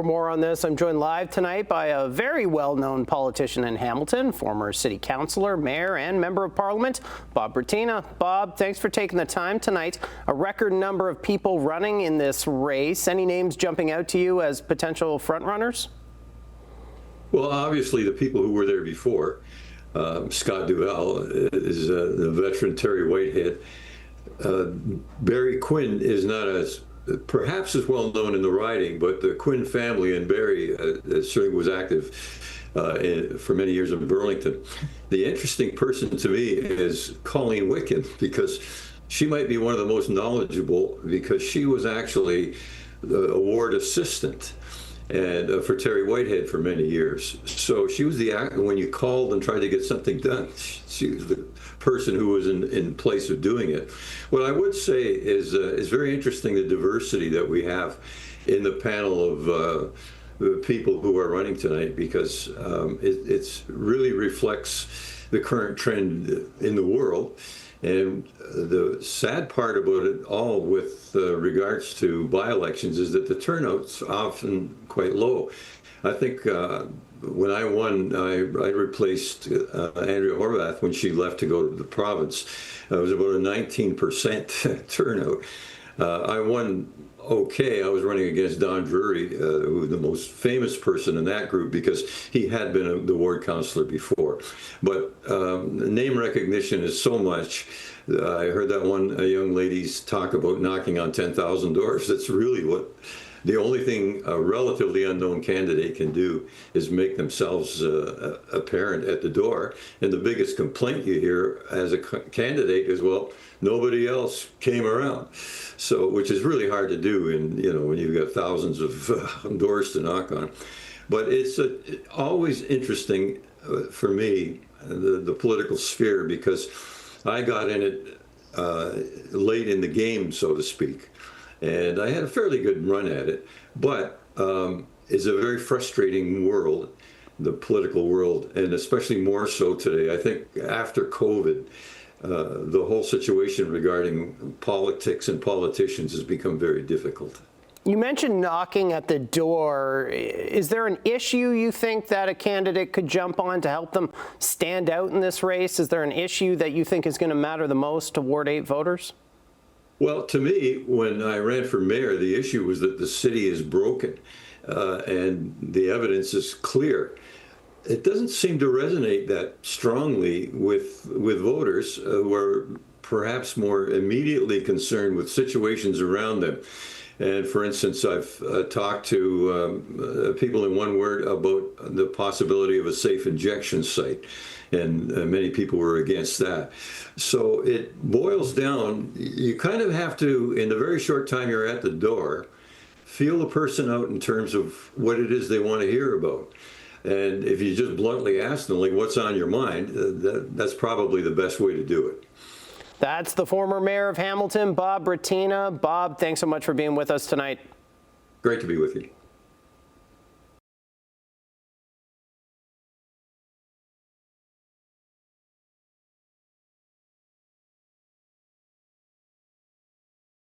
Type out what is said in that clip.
For more on this, I'm joined live tonight by a very well-known politician in Hamilton, former city councillor, mayor, and member of parliament, Bob Bratina. Bob, thanks for taking the time tonight. A record number of people running in this race. Any names jumping out to you as potential frontrunners? Well, obviously the people who were there before. Scott Duval is the veteran Terry Whitehead. Barry Quinn is not perhaps as well known in the riding, but the Quinn family and Barry certainly was active for many years in Burlington. The interesting person to me is Colleen Wicken, because she might be one of the most knowledgeable, because she was actually the ward assistant and for Terry Whitehead for many years. So she was when you called and tried to get something done, she was the person who was in place of doing it. What I would say is very interesting, the diversity that we have in the panel of people who are running tonight, because it really reflects the current trend in the world. And the sad part about it all with regards to by-elections is that the turnout's often quite low. I think when I won, I replaced Andrea Horvath when she left to go to the province. It was about a 19% turnout. I won okay. I was running against Don Drury, who was the most famous person in that group because he had been the ward councillor before. But name recognition is so much. I heard that one young lady's talk about knocking on 10,000 doors. That's really what the only thing a relatively unknown candidate can do is make themselves apparent at the door. And the biggest complaint you hear as a candidate is, well, nobody else came around. So, which is really hard to do when you've got thousands of doors to knock on. But it's always interesting for me, the political sphere, because I got in it late in the game, so to speak. And I had a fairly good run at it, but it's a very frustrating world, the political world, and especially more so today. I think after COVID, the whole situation regarding politics and politicians has become very difficult. You mentioned knocking at the door. Is there an issue you think that a candidate could jump on to help them stand out in this race? Is there an issue that you think is going to matter the most to Ward 8 voters? Well, to me, when I ran for mayor, the issue was that the city is broken and the evidence is clear. It doesn't seem to resonate that strongly with voters who are perhaps more immediately concerned with situations around them. And for instance, I've talked to people in one word about the possibility of a safe injection site, and many people were against that. So it boils down, you kind of have to, in the very short time you're at the door, feel the person out in terms of what it is they want to hear about. And if you just bluntly ask them, like, what's on your mind, that's probably the best way to do it. That's the former mayor of Hamilton, Bob Bratina. Bob, thanks so much for being with us tonight. Great to be with you.